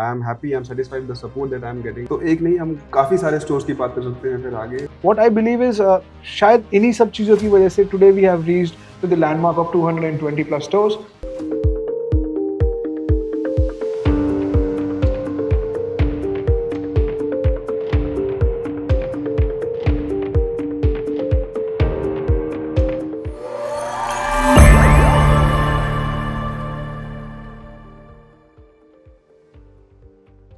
I am happy, I am satisfied the support that I am getting. तो एक नहीं, हम काफ़ी सारे स्टोर्स की बात कर सकते हैं फिर आगे. What I believe is शायद इन्हीं सब चीज़ों की वजह से today we have reached to the landmark of 220 plus stores.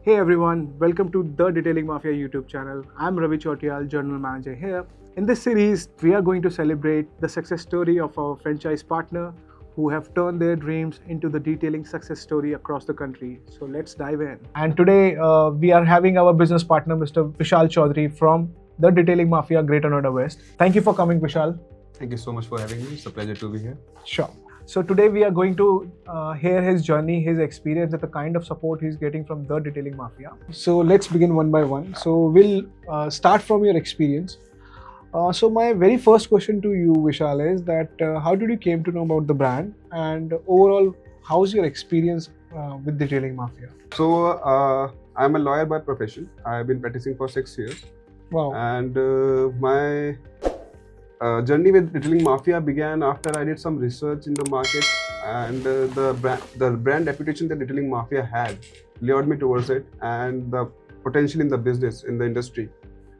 Hey everyone, welcome to the Detailing Mafia YouTube channel. I'm Ravi Chotial, General Manager here. In this series, we are going to celebrate the success story of our franchise partner who have turned their dreams into the detailing success story across the country. So let's dive in. And today, we are having our business partner, Mr. Vishal Chaudhary from the Detailing Mafia, Greater Noida West. Thank you for coming, Vishal. Thank you so much for having me. It's a pleasure to be here. Sure. So today we are going to hear his journey, his experience, and the kind of support he's getting from the Detailing Mafia. So let's begin one by one. So we'll start from your experience. So my very first question to you, Vishal, is that how did you came to know about the brand, and overall, how's your experience with Detailing Mafia? So I'm a lawyer by profession. I've been practicing for 6 years. Wow. And my journey with Detailing Mafia began after I did some research in the market, and the brand reputation that Detailing Mafia had lured me towards it, and the potential in the business, in the industry,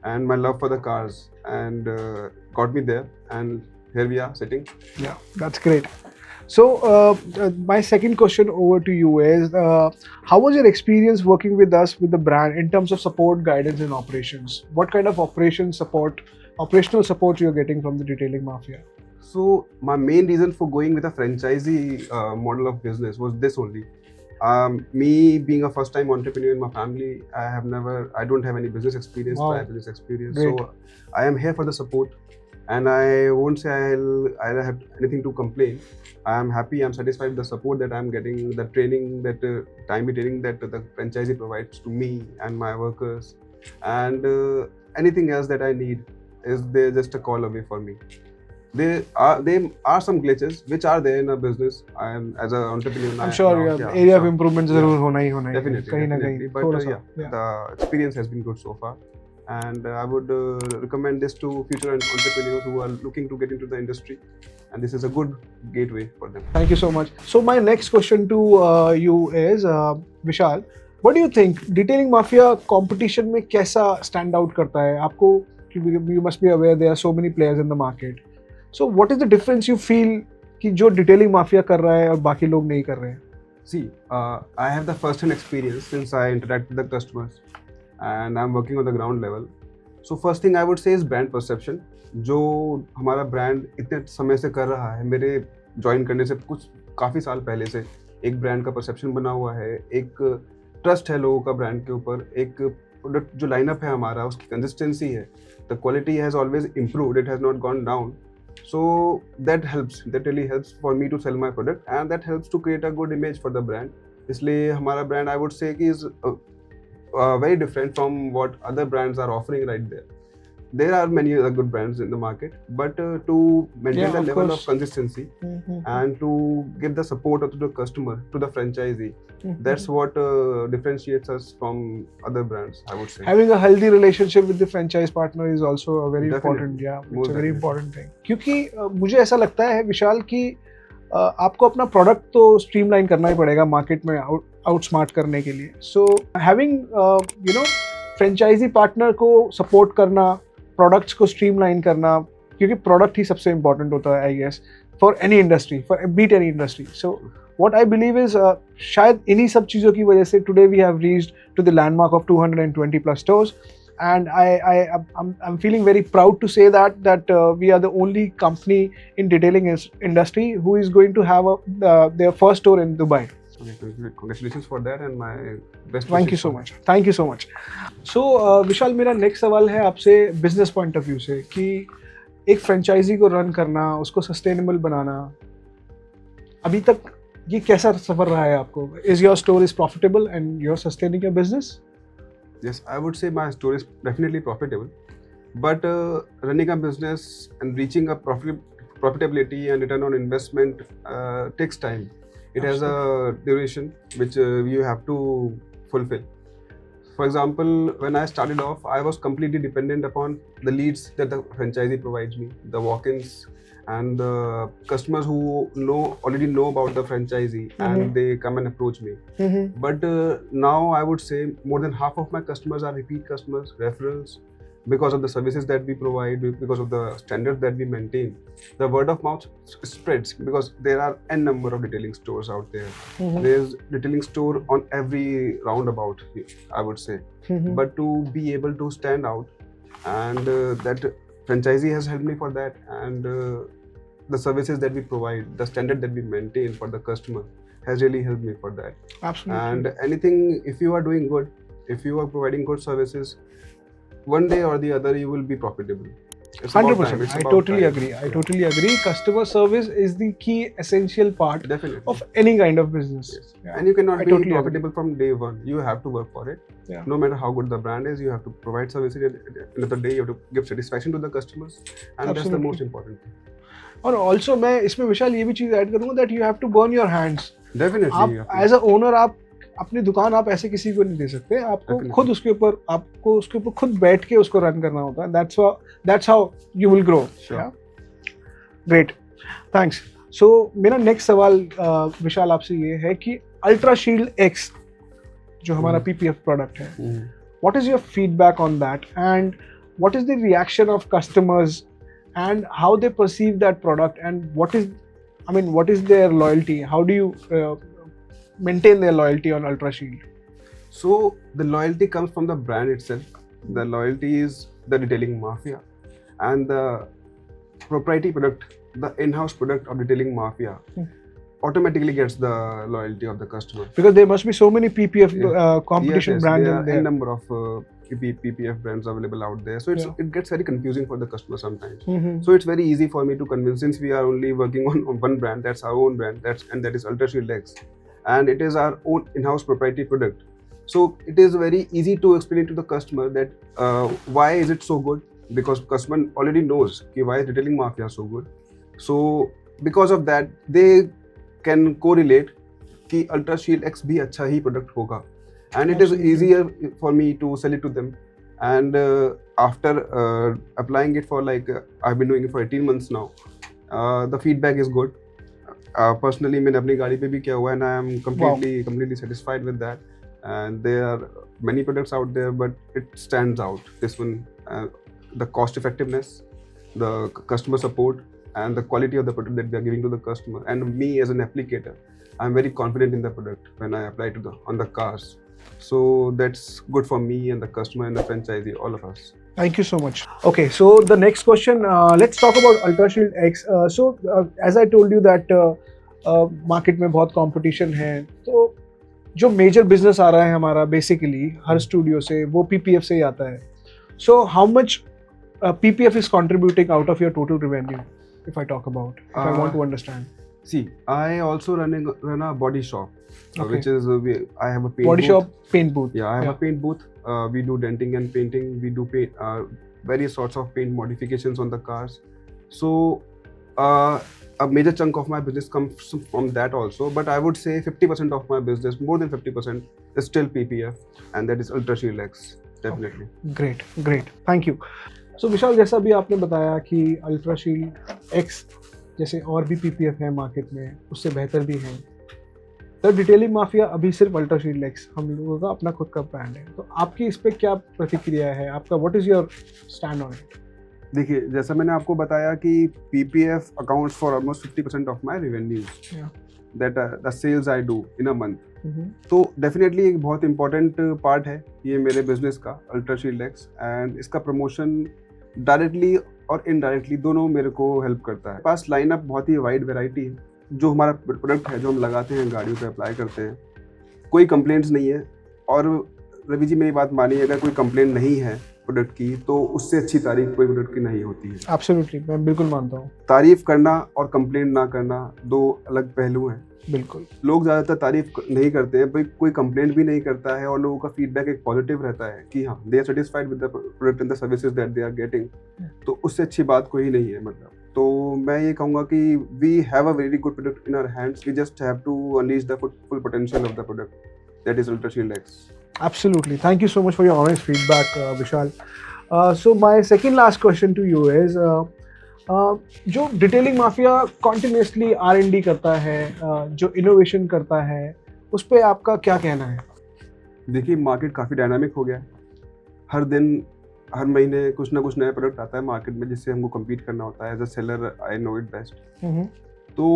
and my love for the cars, and got me there, and here we are sitting. Yeah, that's great. So my second question over to you is, how was your experience working with us with the brand in terms of support, guidance, and operations? What kind of operational support you're getting from the Detailing Mafia? So my main reason for going with a franchisee model of business was this only. Me being a first-time entrepreneur in my family, I don't have any business experience, Wow. prior business experience. Great. So I am here for the support, and I won't say I'll have anything to complain. I am happy, I'm satisfied with the support that I'm getting, the training that time training that the franchisee provides to me and my workers, and anything else that I need is there just a call away for me. There are some glitches which are there in a business. I am as an entrepreneur. I'm sure area of improvement जरूर होना ही होना है Definitely, कहीं ना definitely. कहीं But थोड़ा सा. yeah, the experience has been good so far, and I would recommend this to future entrepreneurs who are looking to get into the industry, and this is a good gateway for them. Thank you so much. So my next question to you is, Vishal, what do you think Detailing Mafia competition में कैसा stand out करता है आपको? You must be aware there are so many players in the market. So what is the difference you feel कि जो Detailing Mafia कर रहा है और बाकी लोग नहीं कर रहे हैं? See, I have the first-hand experience since I interact with the customers, and I'm working on the ground level. So first thing I would say is brand perception. जो हमारा brand इतने समय से कर रहा है, मेरे join करने से कुछ काफ़ी साल पहले से एक brand का perception बना हुआ है, एक trust है लोगों का brand के ऊपर, एक product जो lineup है हमारा, उसकी consistency है, the quality has always improved, it has not gone down. So that really helps for me to sell my product, and that helps to create a good image for the brand. इसलिए हमारा brand I would say is very different from what other brands are offering right there. There are many other good brands in the market, but to maintain the level of consistency and to give the support to the customer, to the franchisee, that's what differentiates us from other brands, I would say. Having a healthy relationship with the franchise partner is also a very important, Definitely. it's a very Most important thing. क्योंकि मुझे ऐसा लगता है विशाल कि आपको अपना product तो streamline करना ही पड़ेगा मार्केट में आउटस्मार्ट करने के लिए. सो हैविंग फ्रेंचाइजी पार्टनर को सपोर्ट करना, प्रोडक्ट्स को स्ट्रीमलाइन करना, क्योंकि प्रोडक्ट ही सबसे इम्पोर्टेंट होता है I guess for any industry, for beat any industry. So what I believe is शायद इन्हीं सब चीज़ों की वजह से today we have reached to the landmark of 220 plus stores, and I'm feeling very proud to say that we are the only company in detailing industry who is going to have their first store in Dubai. Congratulations for that, and my best Thank you so much. Thank you so much. So विशाल, मेरा next सवाल है आपसे business point of view से कि एक franchise को run करना, उसको सस्टेनेबल बनाना, अभी तक ये कैसा सफर रहा है आपको? Is your store is profitable and you're sustaining your business? Yes, I would say my store is definitely profitable, but running a business and reaching a profitability and return on investment takes time. It has a duration which you have to fulfill. For example, when I started off, I was completely dependent upon the leads that the franchisee provides me, the walk-ins, and the customers who already know about the franchisee, and they come and approach me. But now I would say more than half of my customers are repeat customers, referrals, because of the services that we provide, because of the standards that we maintain. The word of mouth spreads because there are n number of detailing stores out there. There's detailing store on every roundabout, I would say. But to be able to stand out, and that franchisee has helped me for that, and the services that we provide, the standard that we maintain for the customer has really helped me for that. Absolutely. And anything, if you are doing good, if you are providing good services, one day or the other you will be profitable. It's about time. 100%. It's I about totally time. agree. I Yeah. totally agree. Customer service is the key essential part Definitely. of any kind of business. Yes. Yeah. And you cannot I be totally profitable from day one. You have to work for it. Yeah. No matter how good the brand is, you have to provide services. At the end of the day, you have to give satisfaction to the customers, and that's the Absolutely. most important thing. और also मैं इसमें विशाल ये भी चीज add करूंगा that you have to burn your hands. Definitely. आप as a owner आप अपनी दुकान आप ऐसे किसी को नहीं दे सकते, आपको Definitely. खुद उसके ऊपर खुद बैठ के उसको रन करना होता है. That's how you will grow. Sure. Yeah? Great. Thanks. So मेरा नेक्स्ट सवाल विशाल आपसे ये है कि अल्ट्रा शील्ड एक्स जो हमारा PPF प्रोडक्ट है, what is your feedback on that, and what is the reaction of customers and how they perceive that product, and what is their loyalty? How do you maintain their loyalty on Ultra Shield? So the loyalty comes from the brand itself. The loyalty is the detailing mafia, and the proprietary product, the in-house product of detailing mafia, automatically gets the loyalty of the customer. Because there must be so many PPF competition Yes, brands there in are there. n number of PPF brands available out there. So it gets very confusing for the customer sometimes. So it's very easy for me to convince, since we are only working on one brand, that's our own brand, that is Ultra Shield X, and it is our own in-house proprietary product. So it is very easy to explain to the customer that why is it so good, because customer already knows why is detailing mafia so good. So because of that, they can correlate कि Ultra Shield X भी अच्छा ही product होगा, and it is easier for me to sell it to them. And after applying it for I've been doing it for 18 months now, the feedback is good. Personally, मैंने अपनी गाड़ी पे भी किया हुआ है, and I am completely satisfied with that. And there are many products out there, but it stands out. This one, the cost effectiveness, the customer support, and the quality of the product that we are giving to the customer. And me as an applicator, I'm very confident in the product when I apply on the cars. So that's good for me and the customer and the franchisee, all of us. Thank you so much. Okay, so the next question, let's talk about Ultra Shield X. So as I told you that market में बहुत competition है, तो जो major business आ रहा है हमारा basically हर studio से, वो PPF से ही आता है. So how much PPF is contributing out of your total revenue, if I talk about, if I want to understand? See, I also run a body shop, which is I have a paint body booth. shop, paint booth. Yeah, I have a paint booth. We do denting and painting. We do various sorts of paint modifications on the cars. So a major chunk of my business comes from that also. But I would say 50% of my business, more than 50%, is still PPF, and that is Ultra Shield X, definitely. Okay. Great. Thank you. So विशाल, जैसा भी आपने बताया कि Ultra Shield X जैसे और भी PPF है market में, उससे बेहतर भी हैं, तो डिटेलिंग माफिया अभी सिर्फ Ultra Shield X हम लोगों का अपना खुद का ब्रांड है. तो आपकी इस पे क्या प्रतिक्रिया है, आपका what is your stand on it? देखिए, जैसा मैंने आपको बताया कि PPF accounts for almost 50% of my revenues, that the sales I do in a month. तो डेफिनेटली एक बहुत इंपॉर्टेंट पार्ट है ये मेरे बिजनेस का, Ultra Shield X, एंड इसका प्रमोशन डायरेक्टली और इनडायरेक्टली दोनों मेरे को हेल्प करता है. पास लाइनअप बहुत ही वाइड वैरायटी है. जो हमारा प्रोडक्ट है, जो हम लगाते हैं, गाड़ियों पे अप्लाई करते हैं, कोई कंप्लेंट्स नहीं है. और रवि जी, मेरी बात मानिए, अगर कोई कंप्लेंट नहीं है प्रोडक्ट की, तो उससे अच्छी तारीफ कोई प्रोडक्ट की नहीं होती है. एब्सोल्युटली, मैं बिल्कुल मानता हूँ. तारीफ करना और कंप्लेंट ना करना दो अलग पहलू हैं. बिल्कुल. लोग ज़्यादातर तारीफ नहीं करते हैं, भाई कोई कंप्लेंट भी नहीं करता है, और लोगों का फीडबैक एक पॉजिटिव रहता है कि हाँ, they are satisfied with the product and the services that they are getting. तो उससे अच्छी बात कोई नहीं है. मतलब तो मैं ये कहूँगा कि we have a very good product in our hands. We just have to unleash the full potential of the product, that is Ultra Shield X. Absolutely. Thank you so much for your honest feedback, Vishal. So my second last question to you is, जो detailing mafia continuously R&D करता है, जो innovation करता है, उस पे आपका क्या कहना है? देखिए मार्केट काफ़ी डायनामिक हो गया है। हर दिन हर महीने कुछ ना कुछ नया प्रोडक्ट आता है मार्केट में जिससे हमको कम्पीट करना होता है। As a seller I know it best. तो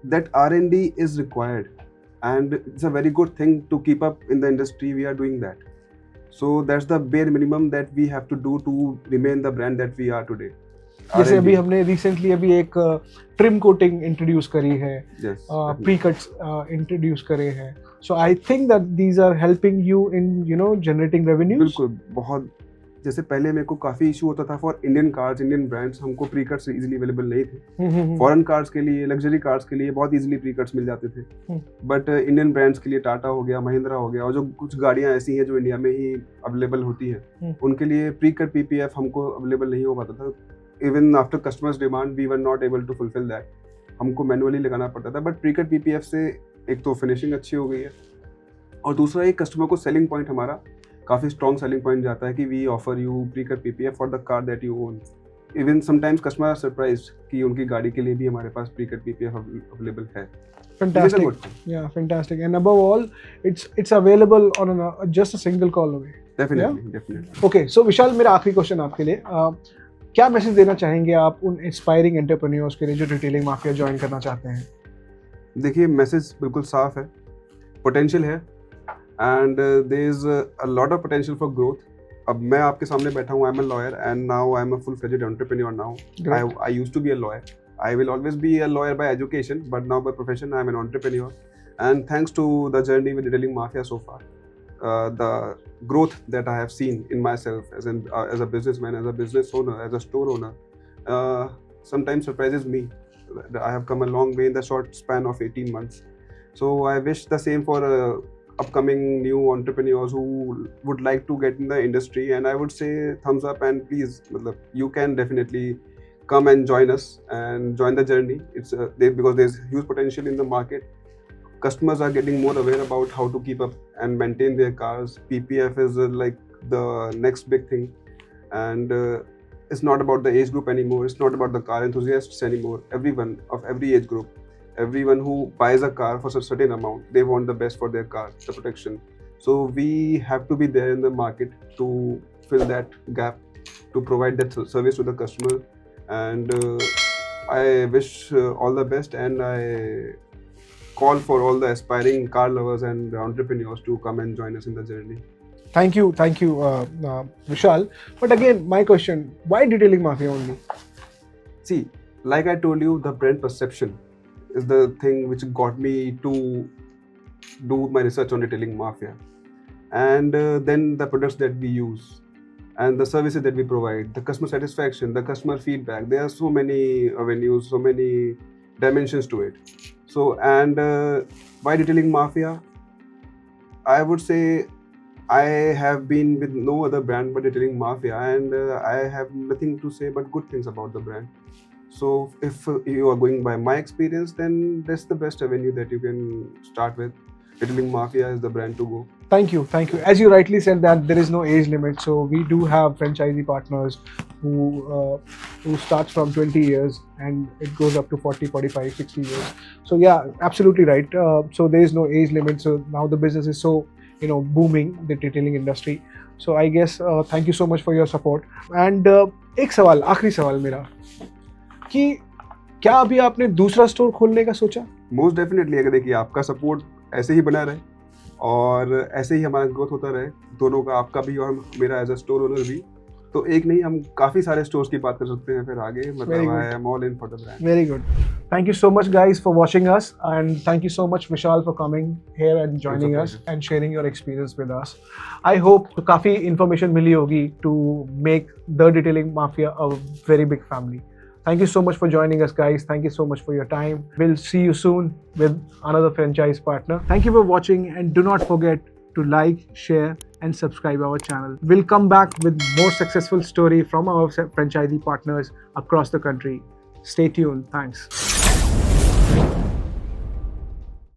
that R&D is required and it's a very good thing to keep up in the industry. We are doing that, so that's the bare minimum that we have to do to remain the brand that we are today. जैसे R&D. अभी हमने recently अभी एक trim coating introduce करी है, Yes, pre cuts introduce करे हैं, so I think that these are helping you in generating revenues. बिल्कुल। बहुत जैसे पहले मेरे को काफ़ी इशू होता था for Indian cars, Indian brands, हमको प्री कट्स इजीली अवेलेबल नहीं थे। फॉरेन कार्स के लिए, लग्जरी कार्स के लिए बहुत इजीली प्री कट्स मिल जाते थे, बट इंडियन ब्रांड्स के लिए टाटा हो गया, महिंद्रा हो गया, और जो कुछ गाड़ियाँ ऐसी हैं जो इंडिया में ही अवेलेबल होती हैं, उनके लिए प्री कट PPF हमको अवेलेबल नहीं हो पाता था। Even after customers demand we were not able to fulfil that. हमको मैनुअली लगाना पड़ता था, बट प्री कट PPF से एक तो फिनिशिंग अच्छी हो गई है, और दूसरा एक कस्टमर को सेलिंग पॉइंट हमारा काफ़ी स्ट्रॉन्ग सेलिंग पॉइंट जाता है कि we offer you pre cut PPF for the car that you own. Even sometimes customer are surprised कि उनकी गाड़ी के लिए भी हमारे पास प्री कट PPF अवेलेबल है। Fantastic. Yeah, fantastic. And above all, it's available on just a single call away. Definitely. Okay, so विशाल, मेरा आखिरी क्वेश्चन आपके लिए, क्या मैसेज देना चाहेंगे आप उन इंस्पायरिंग एंटरप्रेन्योर्स के लिए जो रिटेलिंग माफिया ज्वाइन करना चाहते हैं? देखिए मैसेज बिल्कुल साफ है, पोटेंशियल है, and there is a lot of potential for growth. अब मैं आपके सामने बैठा हूँ, I am a lawyer and now I am a full fledged entrepreneur now. I used to be a lawyer, I will always be a lawyer by education, but now by profession I am an entrepreneur. And thanks to the journey with Detailing Mafia so far, the growth that I have seen in myself as a businessman, as a business owner, as a store owner, sometimes surprises me. I have come a long way in the short span of 18 months. So I wish the same for upcoming new entrepreneurs who would like to get in the industry, and I would say thumbs up, and please, you can definitely come and join us and join the journey. It's because there's huge potential in the market. Customers are getting more aware about how to keep up and maintain their cars. PPF is like the next big thing, and it's not about the age group anymore. It's not about the car enthusiasts anymore. Everyone of every age group, everyone who buys a car for a certain amount, they want the best for their car, the protection. So we have to be there in the market to fill that gap, to provide that service to the customer. And I wish all the best, and I call for all the aspiring car lovers and entrepreneurs to come and join us in the journey. Thank you, Vishal. But again, my question: why Detailing Mafia only? See, like I told you, the brand perception is the thing which got me to do my research on Detailing Mafia, and then the products that we use, and the services that we provide, the customer satisfaction, the customer feedback. There are so many avenues, so many dimensions to it. So, and why Detailing Mafia? I would say I have been with no other brand but Detailing Mafia, and I have nothing to say but good things about the brand. So if you are going by my experience, then that's the best avenue that you can start with. Detailing Mafia is the brand to go. Thank you. As you rightly said that there is no age limit, so we do have franchisee partners who starts from 20 years and it goes up to 40, 45, 60 years. So yeah, absolutely right. So there is no age limit. So now the business is so booming, the detailing industry. So I guess thank you so much for your support. And एक सवाल, आखिरी सवाल मेरा, कि क्या अभी आपने दूसरा स्टोर खोलने का सोचा? मोस्ट डेफिनेटली, अगर देखिए आपका सपोर्ट ऐसे ही बना रहे और ऐसे ही हमारा ग्रोथ होता रहे, दोनों का, आपका भी और मेरा एज अ स्टोर ओनर भी, तो एक नहीं हम काफ़ी सारे स्टोर्स की बात कर सकते हैं फिर आगे। मतलब I am all in for the brand. Very good. Thank you so much guys for watching us, and thank you so much Vishal for coming here and joining us and sharing your experience with us. I hope काफ़ी information मिली होगी to make the Detailing Mafia a very big family. Thank you so much for joining us guys. Thank you so much for your time. We'll see you soon with another franchise partner. Thank you for watching, and do not forget to like, share and subscribe our channel. We'll come back with more successful story from our franchisee partners across the country. Stay tuned. Thanks.